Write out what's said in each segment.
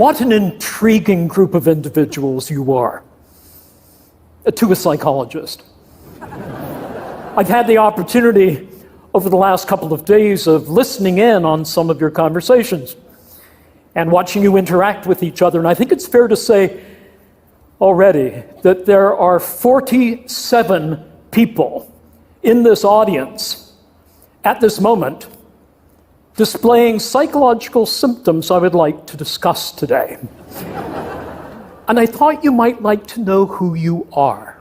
What an intriguing group of individuals you are. To a psychologist. I've had the opportunity over the last couple of days of listening in on some of your conversations and watching you interact with each other. And I think it's fair to say already that there are 47 people in this audience at this moment displaying psychological symptoms I would like to discuss today. And I thought you might like to know who you are.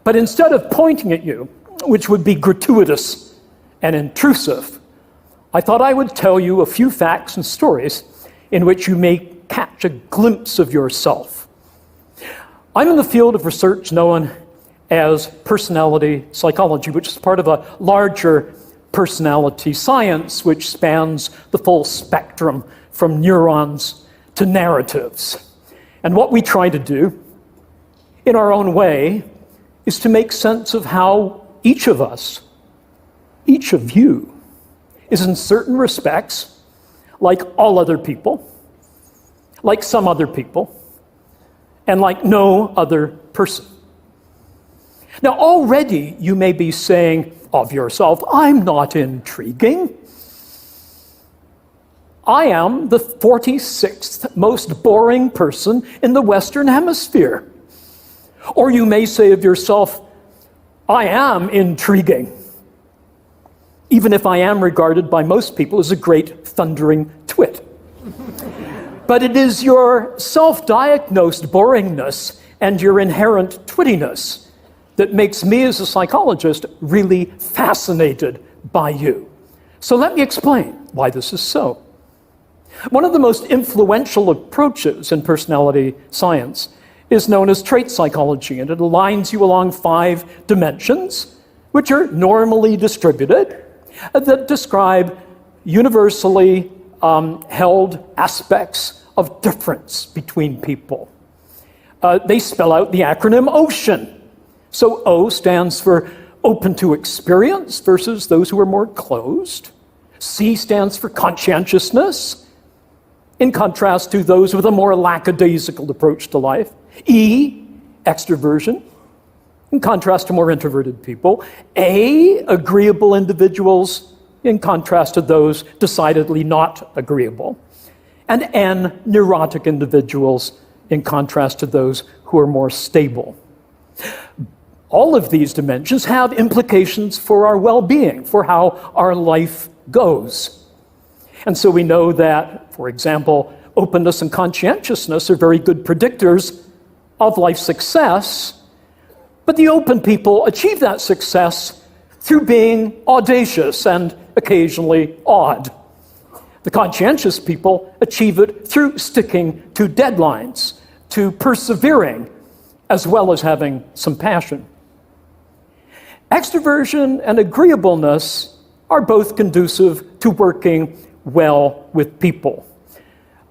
But instead of pointing at you, which would be gratuitous and intrusive, I thought I would tell you a few facts and stories in which you may catch a glimpse of yourself. I'm in the field of research known as personality psychology, which is part of a larger personality science which spans the full spectrum from neurons to narratives. And what we try to do, in our own way, is to make sense of how each of us, each of you, is in certain respects like all other people, like some other people, and like no other person. Now, already you may be saying of yourself, I'm not intriguing. I am the 46th most boring person in the Western Hemisphere. Or you may say of yourself, I am intriguing, even if I am regarded by most people as a great thundering twit. But it is your self-diagnosed boringness and your inherent twittiness that makes me as a psychologist really fascinated by you. So let me explain why this is so. One of the most influential approaches in personality science is known as trait psychology, and it aligns you along 5 dimensions, which are normally distributed, that describe universally held aspects of difference between people. They spell out the acronym OCEAN. So O stands for open to experience versus those who are more closed. C stands for conscientiousness, in contrast to those with a more lackadaisical approach to life. E, extroversion, in contrast to more introverted people. A, agreeable individuals, in contrast to those decidedly not agreeable. And N, neurotic individuals, in contrast to those who are more stable. All of these dimensions have implications for our well-being, for how our life goes. And so we know that, for example, openness and conscientiousness are very good predictors of life success, but the open people achieve that success through being audacious and occasionally odd. The conscientious people achieve it through sticking to deadlines, to persevering, as well as having some passion. Extroversion and agreeableness are both conducive to working well with people.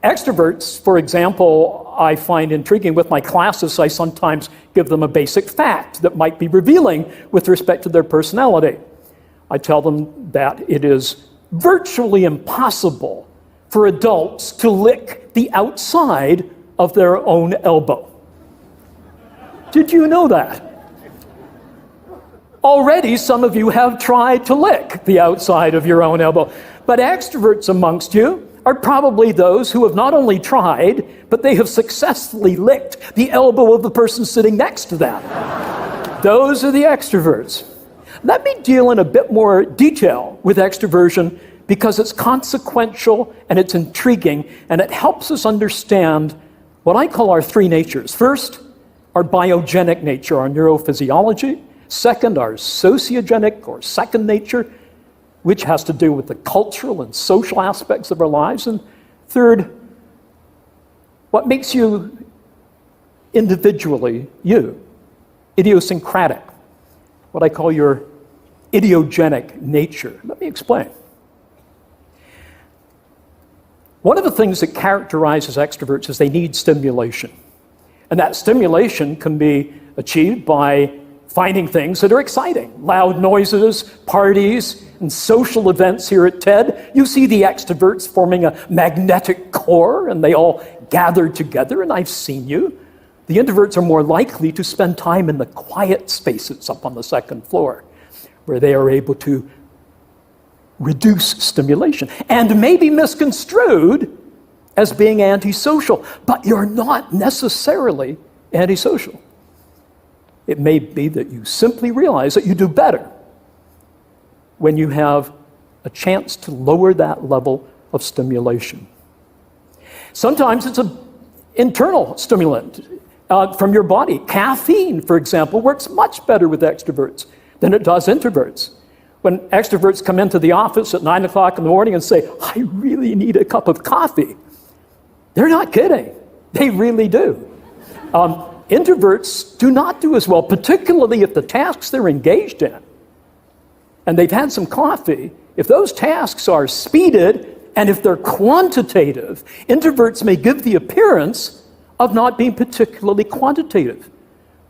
Extroverts, for example, I find intriguing. With my classes, I sometimes give them a basic fact that might be revealing with respect to their personality. I tell them that it is virtually impossible for adults to lick the outside of their own elbow. Did you know that? Already some of you have tried to lick the outside of your own elbow. But extroverts amongst you are probably those who have not only tried, but they have successfully licked the elbow of the person sitting next to them. Those are the extroverts. Let me deal in a bit more detail with extroversion because it's consequential and it's intriguing and it helps us understand what I call our 3 natures. First, our biogenic nature, our neurophysiology. Second, our sociogenic or second nature, which has to do with the cultural and social aspects of our lives. And third, what makes you individually you, idiosyncratic, what I call your idiogenic nature. Let me explain. One of the things that characterizes extroverts is they need stimulation. And that stimulation can be achieved by finding things that are exciting, loud noises, parties, in social events here at TED, you see the extroverts forming a magnetic core, and they all gather together, and I've seen you. The introverts are more likely to spend time in the quiet spaces up on the second floor, where they are able to reduce stimulation and may be misconstrued as being antisocial, but you're not necessarily antisocial. It may be that you simply realize that you do better when you have a chance to lower that level of stimulation. Sometimes it's an internal stimulant from your body. Caffeine, for example, works much better with extroverts than it does introverts. When extroverts come into the office at 9 o'clock in the morning and say, I really need a cup of coffee, they're not kidding. They really do. Introverts do not do as well, particularly if the tasks they're engaged in, and they've had some coffee, if those tasks are speeded and if they're quantitative, introverts may give the appearance of not being particularly quantitative,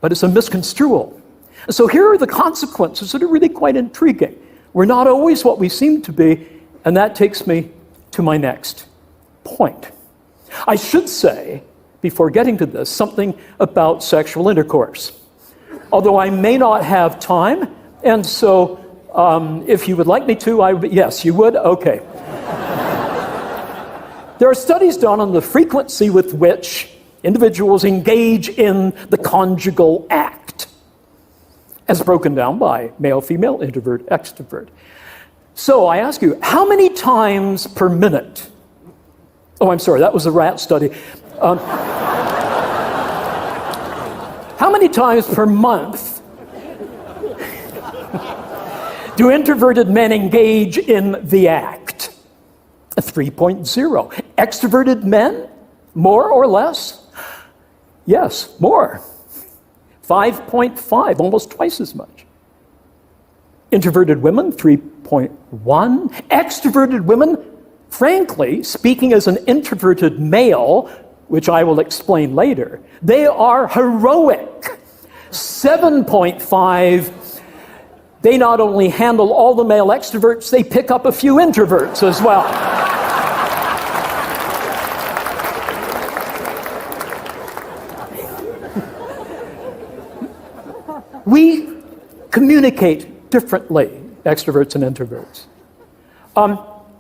but it's a misconstrual. And so here are the consequences that are really quite intriguing. We're not always what we seem to be, and that takes me to my next point. I should say, before getting to this, something about sexual intercourse. Although I may not have time, and so if you would like me to, yes, you would? Okay. There are studies done on the frequency with which individuals engage in the conjugal act, as broken down by male, female, introvert, extrovert. So I ask you, how many times per minute? Oh, I'm sorry, that was a rat study. How many times per month do introverted men engage in the act? 3.0. Extroverted men, more or less? Yes, more. 5.5, almost twice as much. Introverted women, 3.1. Extroverted women, frankly, speaking as an introverted male, which I will explain later, they are heroic. 7.5. They not only handle all the male extroverts, they pick up a few introverts as well. We communicate differently, extroverts and introverts.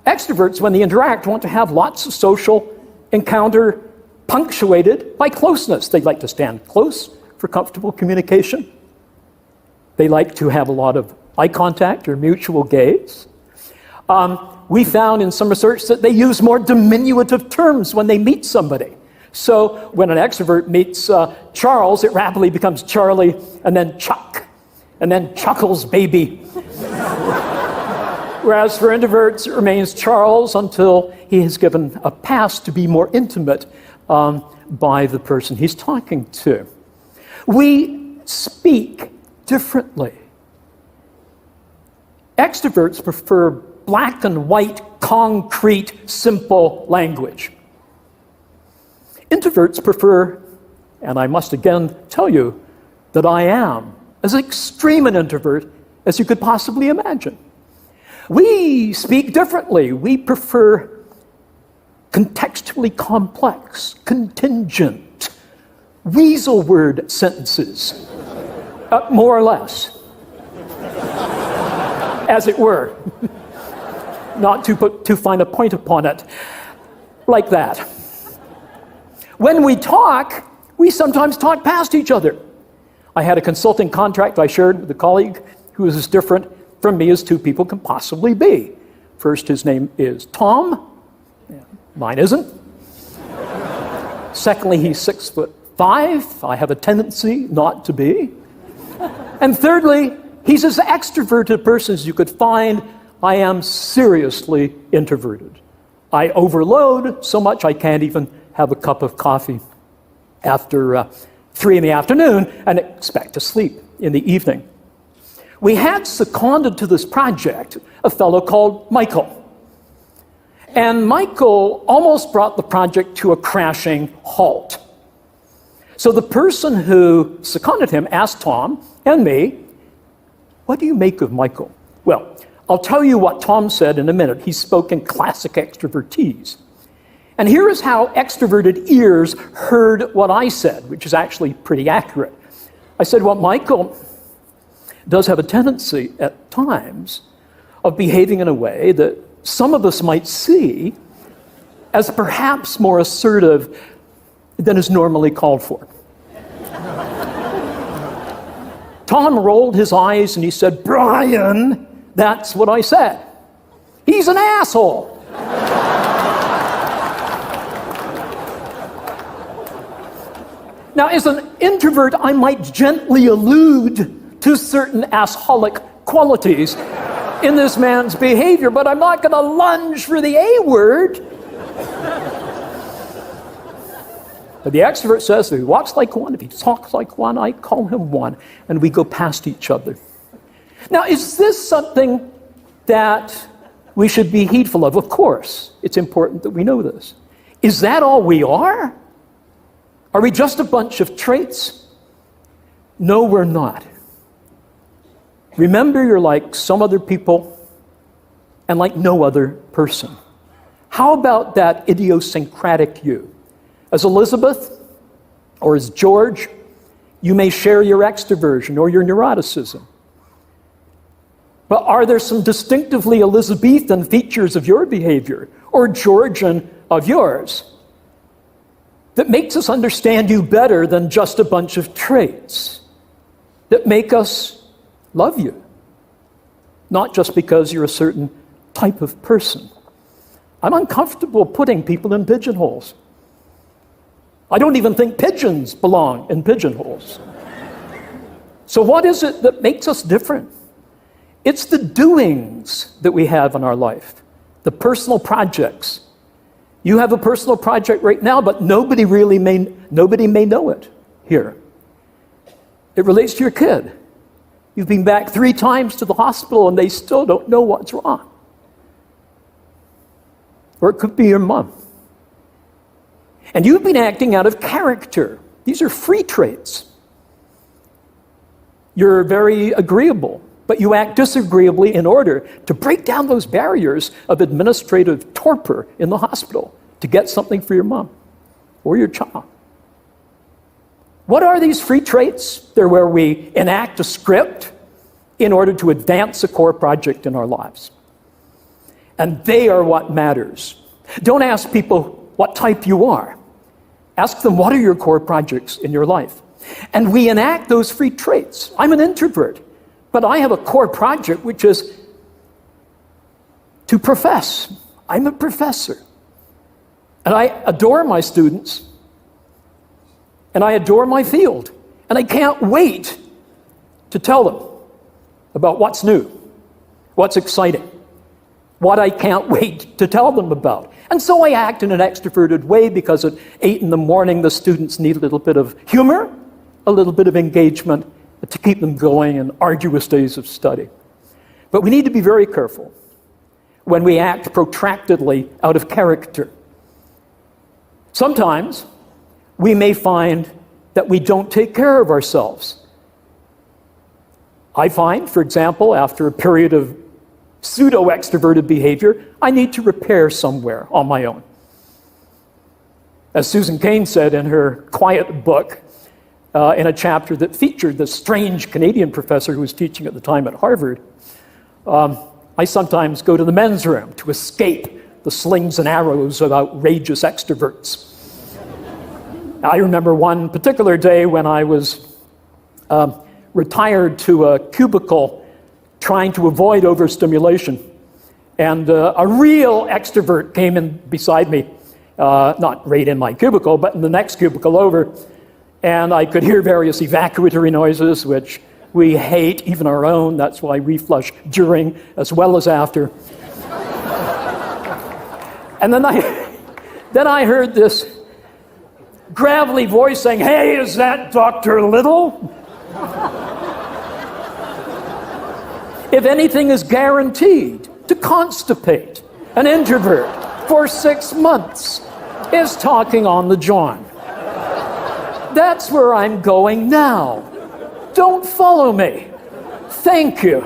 Extroverts, when they interact, want to have lots of social encounter punctuated by closeness. They like to stand close for comfortable communication. They like to have a lot of eye contact or mutual gaze. We found in some research that they use more diminutive terms when they meet somebody. So when an extrovert meets Charles, it rapidly becomes Charlie, and then Chuck, and then Chuckles baby. Whereas for introverts, it remains Charles until he has given a pass to be more intimate by the person he's talking to. We speak differently. Extroverts prefer black and white, concrete, simple language. Introverts prefer, and I must again tell you that I am as extreme an introvert as you could possibly imagine. We speak differently. We prefer contextually complex, contingent, weasel word sentences, more or less, as it were, not to put too fine a point upon it, like that. When we talk, we sometimes talk past each other. I had a consulting contract I shared with a colleague who is as different from me as two people can possibly be. First, his name is Tom. Mine isn't. Secondly, he's 6'5". I have a tendency not to be. And thirdly, he's as extroverted a person as you could find. I am seriously introverted. I overload so much I can't even have a cup of coffee after 3 in the afternoon and expect to sleep in the evening. We had seconded to this project a fellow called Michael. And Michael almost brought the project to a crashing halt. So the person who seconded him asked Tom and me, what do you make of Michael? Well, I'll tell you what Tom said in a minute. He spoke in classic extrovertise. And here is how extroverted ears heard what I said, which is actually pretty accurate. I said, well, Michael does have a tendency at times of behaving in a way that some of us might see as perhaps more assertive than is normally called for. Tom rolled his eyes and he said, Brian, that's what I said. He's an asshole. Now, as an introvert, I might gently allude to certain assholic qualities in this man's behavior, but I'm not going to lunge for the A word. But the extrovert says if he walks like one, if he talks like one, I call him one, and we go past each other. Now, is this something that we should be heedful of? Of course, it's important that we know this. Is that all we are? Are we just a bunch of traits? No, we're not. Remember, you're like some other people and like no other person. How about that idiosyncratic you? As Elizabeth or as George, you may share your extroversion or your neuroticism. But are there some distinctively Elizabethan features of your behavior or Georgian of yours that makes us understand you better than just a bunch of traits that make us love you? Not just because you're a certain type of person. I'm uncomfortable putting people in pigeonholes. I don't even think pigeons belong in pigeonholes. So what is it that makes us different? It's the doings that we have in our life, the personal projects. You have a personal project right now, but nobody may know it here. It relates to your kid. You've been back 3 times to the hospital and they still don't know what's wrong. Or it could be your mom. And you've been acting out of character. These are free traits. You're very agreeable, but you act disagreeably in order to break down those barriers of administrative torpor in the hospital to get something for your mom or your child. What are these free traits? They're where we enact a script in order to advance a core project in our lives. And they are what matters. Don't ask people what type you are. Ask them, what are your core projects in your life? And we enact those free traits. I'm an introvert, but I have a core project which is to profess. I'm a professor. And I adore my students. And I adore my field. And I can't wait to tell them about what's new, what's exciting, what I can't wait to tell them about. And so I act in an extroverted way because at 8 a.m, the students need a little bit of humor, a little bit of engagement to keep them going in arduous days of study. But we need to be very careful when we act protractedly out of character. Sometimes we may find that we don't take care of ourselves. I find, for example, after a period of pseudo-extroverted behavior, I need to repair somewhere on my own. As Susan Cain said in her quiet book, in a chapter that featured the strange Canadian professor who was teaching at the time at Harvard, I sometimes go to the men's room to escape the slings and arrows of outrageous extroverts. I remember one particular day when I was retired to a cubicle trying to avoid overstimulation. And a real extrovert came in beside me, not right in my cubicle, but in the next cubicle over. And I could hear various evacuatory noises, which we hate, even our own. That's why we flush during as well as after. And then I heard this gravelly voice saying, "Hey, is that Dr. Little?" If anything is guaranteed to constipate an introvert for 6 months, is talking on the John. That's where I'm going now. Don't follow me. Thank you.